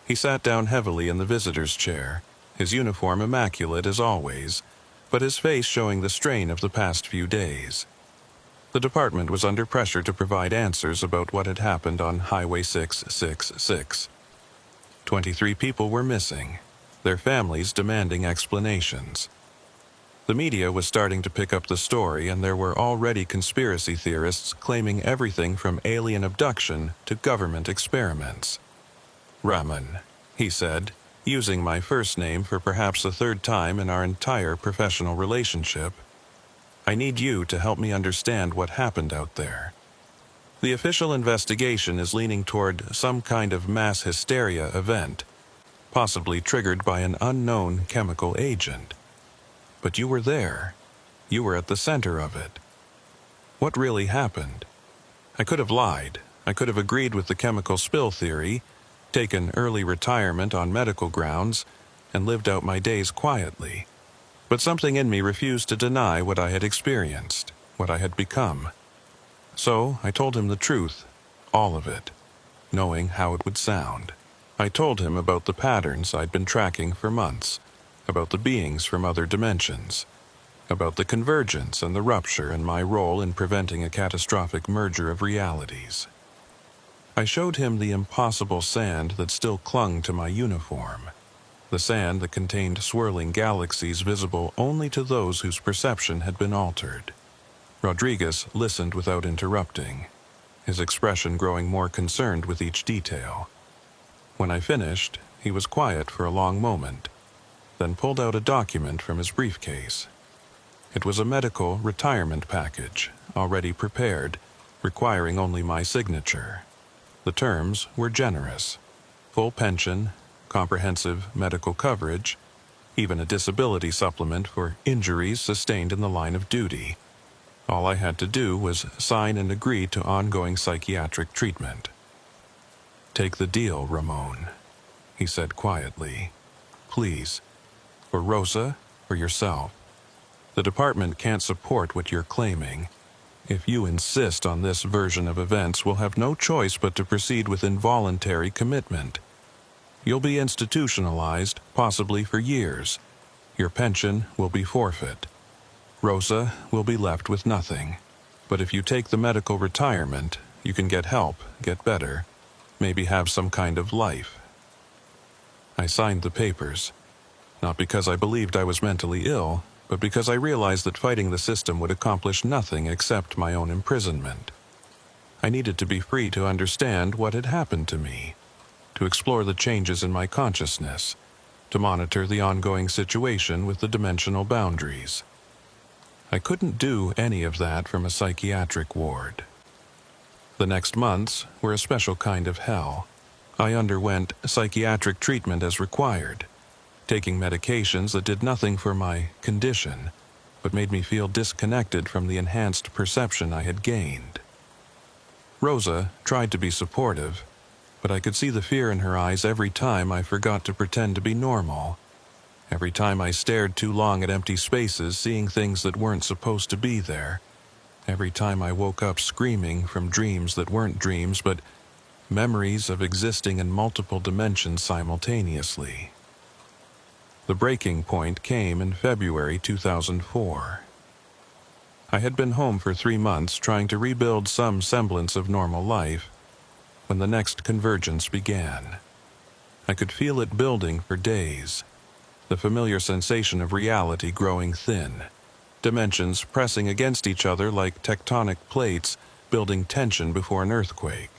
He sat down heavily in the visitor's chair, his uniform immaculate as always, but his face showing the strain of the past few days. The department was under pressure to provide answers about what had happened on Highway 666. 23 people were missing, their families demanding explanations. The media was starting to pick up the story, and there were already conspiracy theorists claiming everything from alien abduction to government experiments. "Raman," he said, using my first name for perhaps the 3rd time in our entire professional relationship, "I need you to help me understand what happened out there. The official investigation is leaning toward some kind of mass hysteria event, possibly triggered by an unknown chemical agent. But you were there. You were at the center of it. What really happened? I could have lied. I could have agreed with the chemical spill theory, taken early retirement on medical grounds, and lived out my days quietly. But something in me refused to deny what I had experienced, what I had become. So I told him the truth, all of it, knowing how it would sound. I told him about the patterns I'd been tracking for months, about the beings from other dimensions, about the convergence and the rupture and my role in preventing a catastrophic merger of realities. I showed him the impossible sand that still clung to my uniform, the sand that contained swirling galaxies visible only to those whose perception had been altered. Rodriguez listened without interrupting, his expression growing more concerned with each detail. When I finished, he was quiet for a long moment, then pulled out a document from his briefcase. It was a medical retirement package, already prepared, requiring only my signature. The terms were generous: full pension, comprehensive medical coverage, even a disability supplement for injuries sustained in the line of duty. All I had to do was sign and agree to ongoing psychiatric treatment. "Take the deal, Ramon," he said quietly. "Please. For Rosa, for yourself. The department can't support what you're claiming. If you insist on this version of events, we'll have no choice but to proceed with involuntary commitment. You'll be institutionalized, possibly for years. Your pension will be forfeit. Rosa will be left with nothing. But if you take the medical retirement, you can get help, get better, maybe have some kind of life." I signed the papers, not because I believed I was mentally ill, but because I realized that fighting the system would accomplish nothing except my own imprisonment. I needed to be free to understand what had happened to me, to explore the changes in my consciousness, to monitor the ongoing situation with the dimensional boundaries. I couldn't do any of that from a psychiatric ward. The next months were a special kind of hell. I underwent psychiatric treatment as required, taking medications that did nothing for my condition, but made me feel disconnected from the enhanced perception I had gained. Rosa tried to be supportive, but I could see the fear in her eyes every time I forgot to pretend to be normal. Every time I stared too long at empty spaces, seeing things that weren't supposed to be there. Every time I woke up screaming from dreams that weren't dreams, but memories of existing in multiple dimensions simultaneously. The breaking point came in February 2004. I had been home for 3 months trying to rebuild some semblance of normal life when the next convergence began. I could feel it building for days, the familiar sensation of reality growing thin, dimensions pressing against each other like tectonic plates building tension before an earthquake.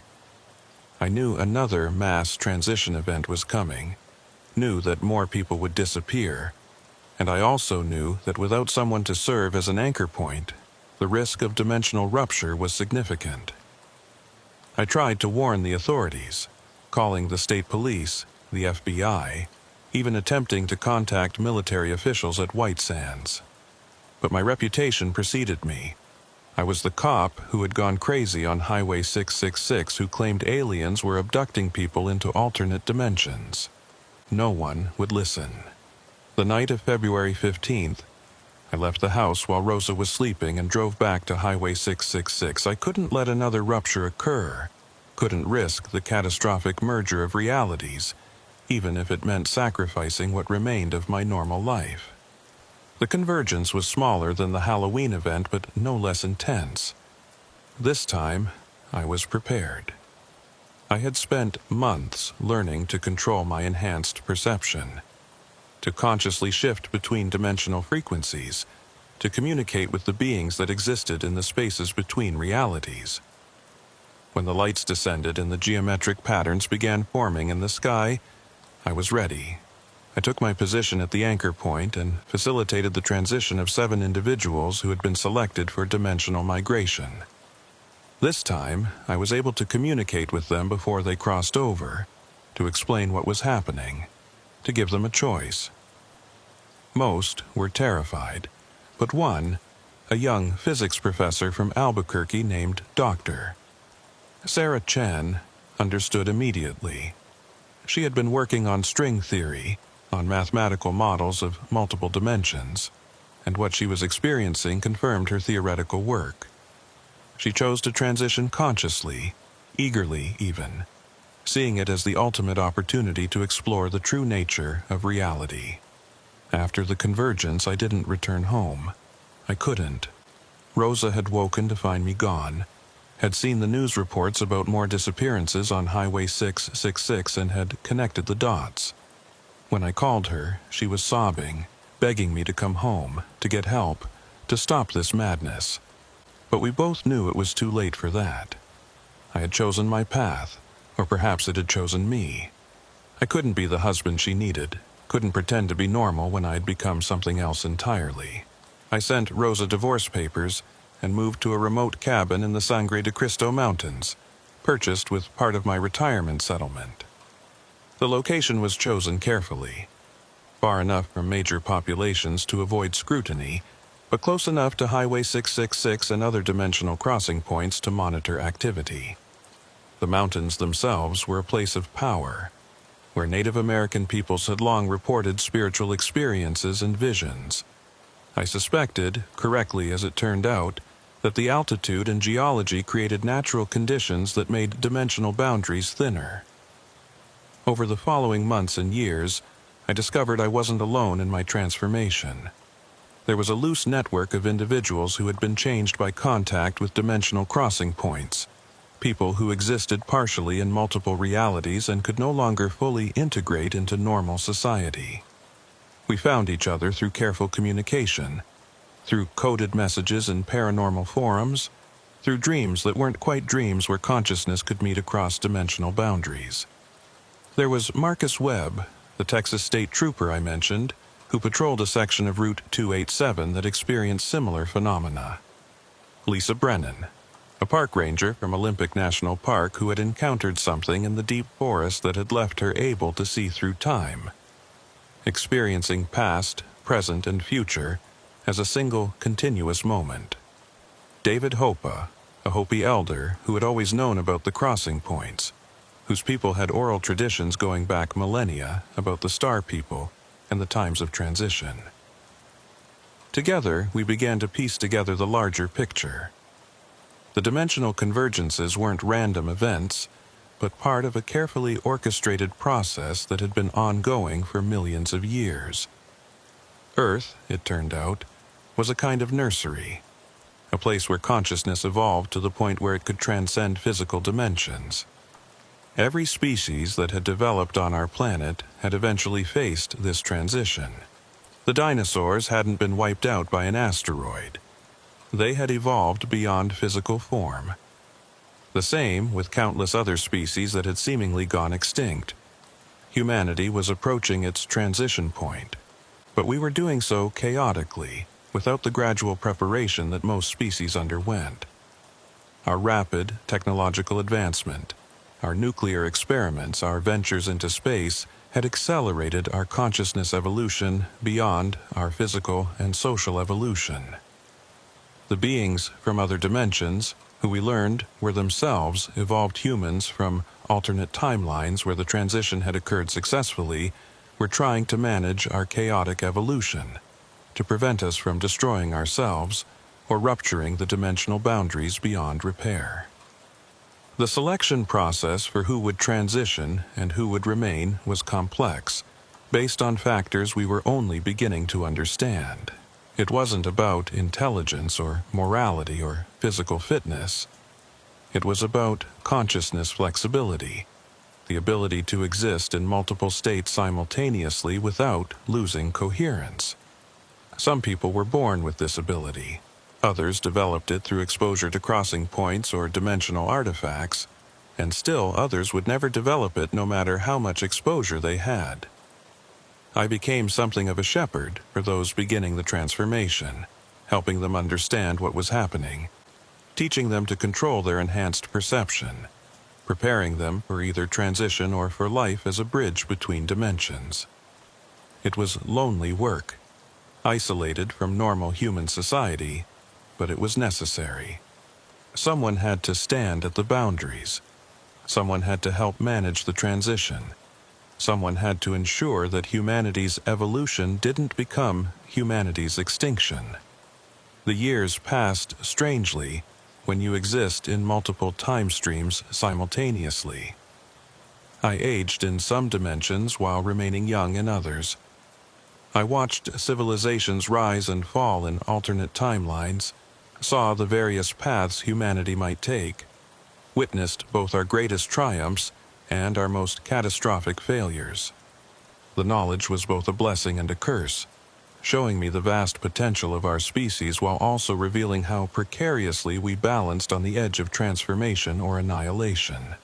I knew another mass transition event was coming, knew that more people would disappear, and I also knew that without someone to serve as an anchor point, the risk of dimensional rupture was significant. I tried to warn the authorities, calling the state police, the FBI, even attempting to contact military officials at White Sands. But my reputation preceded me. I was the cop who had gone crazy on Highway 666 who claimed aliens were abducting people into alternate dimensions. No one would listen. The night of February 15th, I left the house while Rosa was sleeping and drove back to Highway 666. I couldn't let another rupture occur, couldn't risk the catastrophic merger of realities, even if it meant sacrificing what remained of my normal life. The convergence was smaller than the Halloween event, but no less intense. This time, I was prepared. I had spent months learning to control my enhanced perception, to consciously shift between dimensional frequencies, to communicate with the beings that existed in the spaces between realities. When the lights descended and the geometric patterns began forming in the sky, I was ready. I took my position at the anchor point and facilitated the transition of 7 individuals who had been selected for dimensional migration. This time, I was able to communicate with them before they crossed over, to explain what was happening, to give them a choice. Most were terrified, but one, a young physics professor from Albuquerque named Dr. Sarah Chen, understood immediately. She had been working on string theory, on mathematical models of multiple dimensions, and what she was experiencing confirmed her theoretical work. She chose to transition consciously, eagerly even, seeing it as the ultimate opportunity to explore the true nature of reality. After the convergence, I didn't return home. I couldn't. Rosa had woken to find me gone, had seen the news reports about more disappearances on Highway 666 and had connected the dots. When I called her, she was sobbing, begging me to come home, to get help, to stop this madness. But we both knew it was too late for that. I had chosen my path, or perhaps it had chosen me. I couldn't be the husband she needed, couldn't pretend to be normal when I had become something else entirely. I sent Rosa divorce papers and moved to a remote cabin in the Sangre de Cristo Mountains, purchased with part of my retirement settlement. The location was chosen carefully, far enough from major populations to avoid scrutiny, but close enough to Highway 666 and other dimensional crossing points to monitor activity. The mountains themselves were a place of power, where Native American peoples had long reported spiritual experiences and visions. I suspected, correctly as it turned out, that the altitude and geology created natural conditions that made dimensional boundaries thinner. Over the following months and years, I discovered I wasn't alone in my transformation. There was a loose network of individuals who had been changed by contact with dimensional crossing points, people who existed partially in multiple realities and could no longer fully integrate into normal society. We found each other through careful communication, through coded messages in paranormal forums, through dreams that weren't quite dreams where consciousness could meet across dimensional boundaries. There was Marcus Webb, the Texas State Trooper I mentioned, who patrolled a section of Route 287 that experienced similar phenomena. Lisa Brennan, a park ranger from Olympic National Park who had encountered something in the deep forest that had left her able to see through time, experiencing past, present, and future as a single continuous moment. David Hopa, a Hopi elder who had always known about the crossing points, whose people had oral traditions going back millennia about the star people and the times of transition. Together, we began to piece together the larger picture. The dimensional convergences weren't random events, but part of a carefully orchestrated process that had been ongoing for millions of years. Earth, it turned out, was a kind of nursery, a place where consciousness evolved to the point where it could transcend physical dimensions. Every species that had developed on our planet had eventually faced this transition. The dinosaurs hadn't been wiped out by an asteroid. They had evolved beyond physical form. The same with countless other species that had seemingly gone extinct. Humanity was approaching its transition point, but we were doing so chaotically, without the gradual preparation that most species underwent. Our rapid technological advancement, our nuclear experiments, our ventures into space had accelerated our consciousness evolution beyond our physical and social evolution. The beings from other dimensions, who we learned were themselves evolved humans from alternate timelines where the transition had occurred successfully, were trying to manage our chaotic evolution, to prevent us from destroying ourselves or rupturing the dimensional boundaries beyond repair. The selection process for who would transition and who would remain was complex, based on factors we were only beginning to understand. It wasn't about intelligence or morality or physical fitness. It was about consciousness flexibility, the ability to exist in multiple states simultaneously without losing coherence. Some people were born with this ability. Others developed it through exposure to crossing points or dimensional artifacts, and still others would never develop it no matter how much exposure they had. I became something of a shepherd for those beginning the transformation, helping them understand what was happening, teaching them to control their enhanced perception, preparing them for either transition or for life as a bridge between dimensions. It was lonely work, isolated from normal human society, but it was necessary. Someone had to stand at the boundaries. Someone had to help manage the transition, Someone had to ensure that humanity's evolution didn't become humanity's extinction. The years passed strangely when you exist in multiple time streams simultaneously. I aged in some dimensions while remaining young in others. I watched civilizations rise and fall in alternate timelines, saw the various paths humanity might take, witnessed both our greatest triumphs and our most catastrophic failures. The knowledge was both a blessing and a curse, showing me the vast potential of our species while also revealing how precariously we balanced on the edge of transformation or annihilation.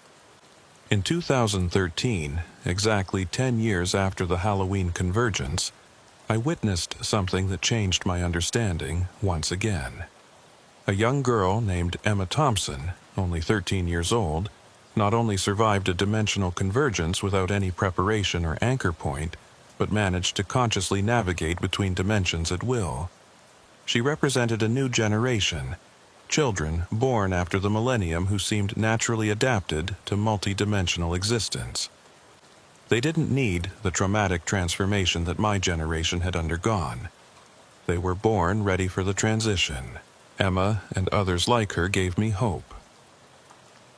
In 2013, exactly 10 years after the Halloween convergence, I witnessed something that changed my understanding once again. A young girl named Emma Thompson, only 13 years old, not only survived a dimensional convergence without any preparation or anchor point, but managed to consciously navigate between dimensions at will. She represented a new generation, children born after the millennium who seemed naturally adapted to multi-dimensional existence. They didn't need the traumatic transformation that my generation had undergone. They were born ready for the transition. Emma and others like her gave me hope.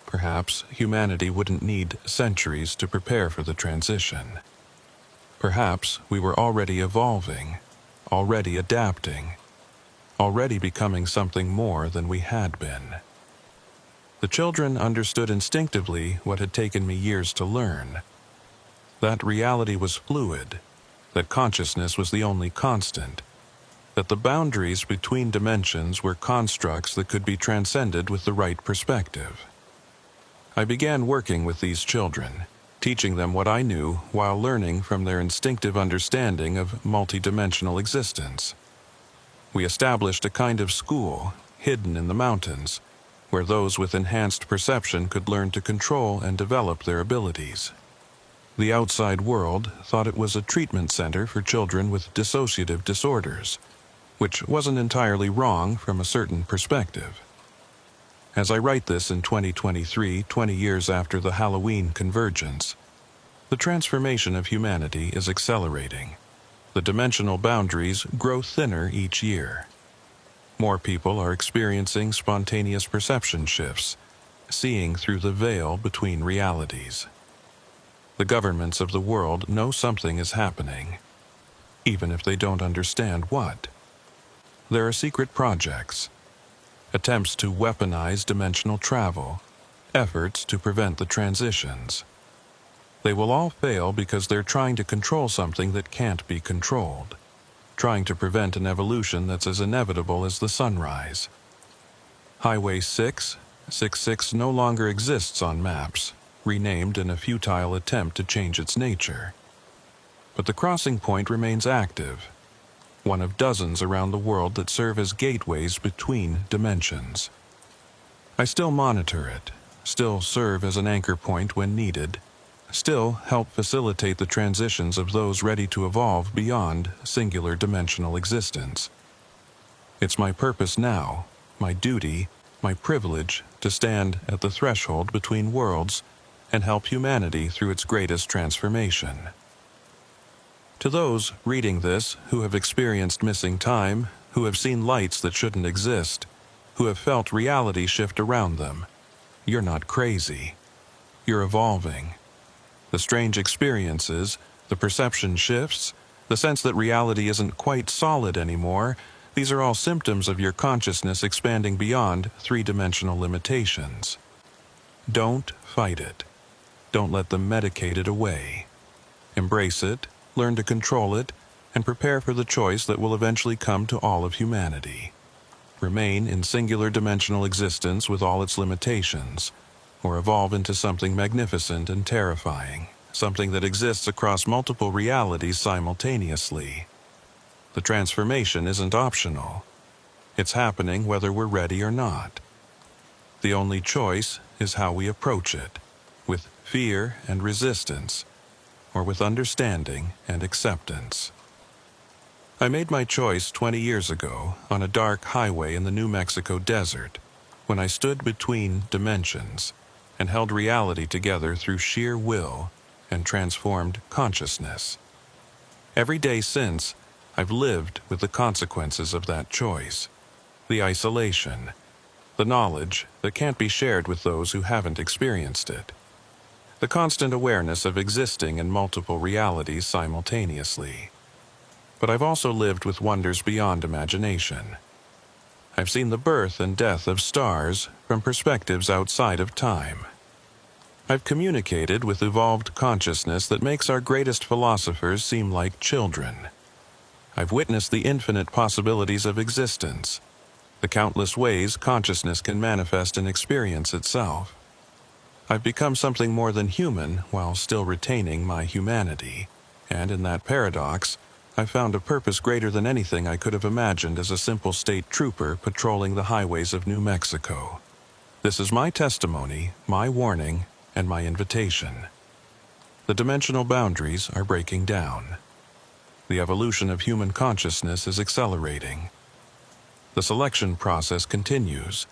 Perhaps humanity wouldn't need centuries to prepare for the transition. Perhaps we were already evolving, already adapting, already becoming something more than we had been. The children understood instinctively what had taken me years to learn: that reality was fluid, that consciousness was the only constant, that the boundaries between dimensions were constructs that could be transcended with the right perspective. I began working with these children, teaching them what I knew while learning from their instinctive understanding of multidimensional existence. We established a kind of school, hidden in the mountains, where those with enhanced perception could learn to control and develop their abilities. The outside world thought it was a treatment center for children with dissociative disorders, which wasn't entirely wrong from a certain perspective. As I write this in 2023, 20 years after the Halloween convergence, the transformation of humanity is accelerating. The dimensional boundaries grow thinner each year. More people are experiencing spontaneous perception shifts, seeing through the veil between realities. The governments of the world know something is happening, even if they don't understand what. There are secret projects, attempts to weaponize dimensional travel, efforts to prevent the transitions. They will all fail because they're trying to control something that can't be controlled, trying to prevent an evolution that's as inevitable as the sunrise. Highway 666 no longer exists on maps, renamed in a futile attempt to change its nature. But the crossing point remains active, one of dozens around the world that serve as gateways between dimensions. I still monitor it, still serve as an anchor point when needed, still help facilitate the transitions of those ready to evolve beyond singular dimensional existence. It's my purpose now, my duty, my privilege to stand at the threshold between worlds and help humanity through its greatest transformation. To those reading this who have experienced missing time, who have seen lights that shouldn't exist, who have felt reality shift around them, you're not crazy. You're evolving. The strange experiences, the perception shifts, the sense that reality isn't quite solid anymore, these are all symptoms of your consciousness expanding beyond three-dimensional limitations. Don't fight it. Don't let them medicate it away. Embrace it, learn to control it, and prepare for the choice that will eventually come to all of humanity. Remain in singular dimensional existence with all its limitations, or evolve into something magnificent and terrifying, something that exists across multiple realities simultaneously. The transformation isn't optional. It's happening whether we're ready or not. The only choice is how we approach it, with fear and resistance, or with understanding and acceptance. I made my choice 20 years ago on a dark highway in the New Mexico desert, when I stood between dimensions and held reality together through sheer will and transformed consciousness. Every day since, I've lived with the consequences of that choice. The isolation, the knowledge that can't be shared with those who haven't experienced it. The constant awareness of existing in multiple realities simultaneously. But I've also lived with wonders beyond imagination. I've seen the birth and death of stars from perspectives outside of time. I've communicated with evolved consciousness that makes our greatest philosophers seem like children. I've witnessed the infinite possibilities of existence, the countless ways consciousness can manifest and experience itself. I've become something more than human while still retaining my humanity, and in that paradox, I've found a purpose greater than anything I could have imagined as a simple state trooper patrolling the highways of New Mexico. This is my testimony, my warning, and my invitation. The dimensional boundaries are breaking down. The evolution of human consciousness is accelerating. The selection process continues,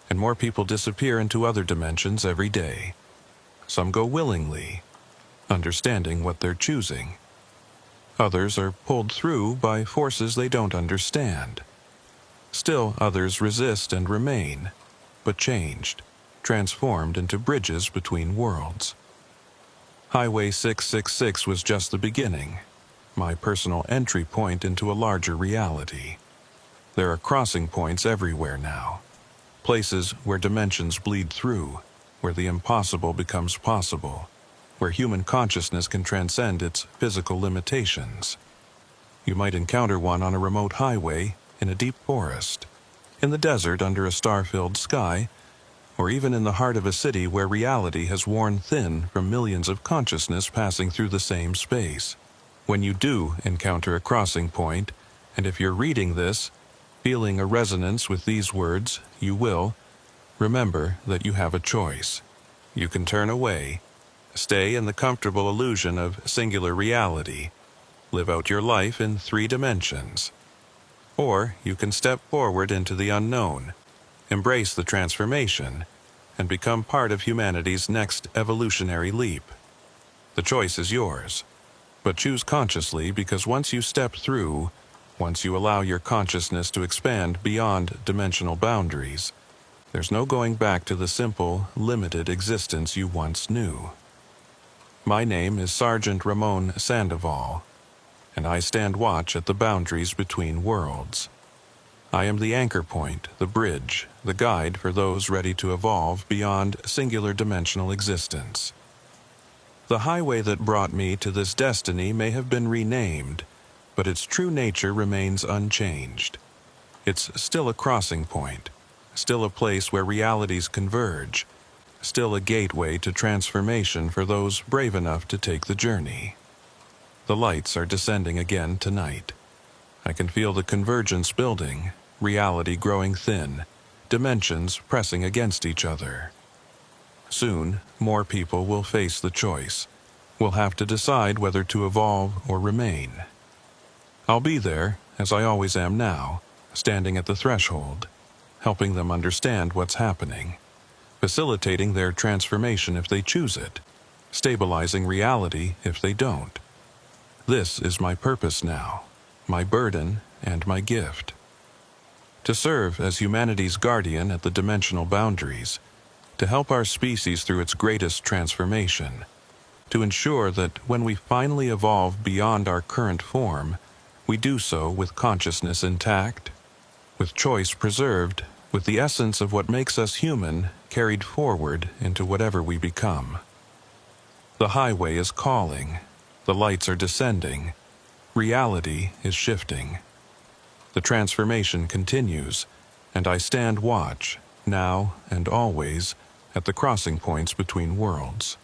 and more people disappear into other dimensions every day. Some go willingly, understanding what they're choosing. Others are pulled through by forces they don't understand. Still others resist and remain, but changed, transformed into bridges between worlds. Highway 666 was just the beginning, my personal entry point into a larger reality. There are crossing points everywhere now, places where dimensions bleed through, where the impossible becomes possible, where human consciousness can transcend its physical limitations. You might encounter one on a remote highway, in a deep forest, in the desert under a star-filled sky, or even in the heart of a city where reality has worn thin from millions of consciousness passing through the same space. When you do encounter a crossing point, and if you're reading this, feeling a resonance with these words, you will remember that you have a choice. You can turn away, stay in the comfortable illusion of singular reality, live out your life in 3 dimensions. Or you can step forward into the unknown, embrace the transformation, and become part of humanity's next evolutionary leap. The choice is yours, but choose consciously, because once you step through, once you allow your consciousness to expand beyond dimensional boundaries, there's no going back to the simple, limited existence you once knew. My name is Sergeant Ramon Sandoval, and I stand watch at the boundaries between worlds. I am the anchor point, the bridge, the guide for those ready to evolve beyond singular dimensional existence. The highway that brought me to this destiny may have been renamed, but its true nature remains unchanged. It's still a crossing point, still a place where realities converge, still a gateway to transformation for those brave enough to take the journey. The lights are descending again tonight. I can feel the convergence building, reality growing thin, dimensions pressing against each other. Soon, more people will face the choice. We'll have to decide whether to evolve or remain. I'll be there, as I always am now, standing at the threshold, helping them understand what's happening, facilitating their transformation if they choose it, stabilizing reality if they don't. This is my purpose now, my burden and my gift. To serve as humanity's guardian at the dimensional boundaries, to help our species through its greatest transformation, to ensure that when we finally evolve beyond our current form, we do so with consciousness intact, with choice preserved, with the essence of what makes us human carried forward into whatever we become. The highway is calling, the lights are descending, reality is shifting. The transformation continues, and I stand watch, now and always, at the crossing points between worlds.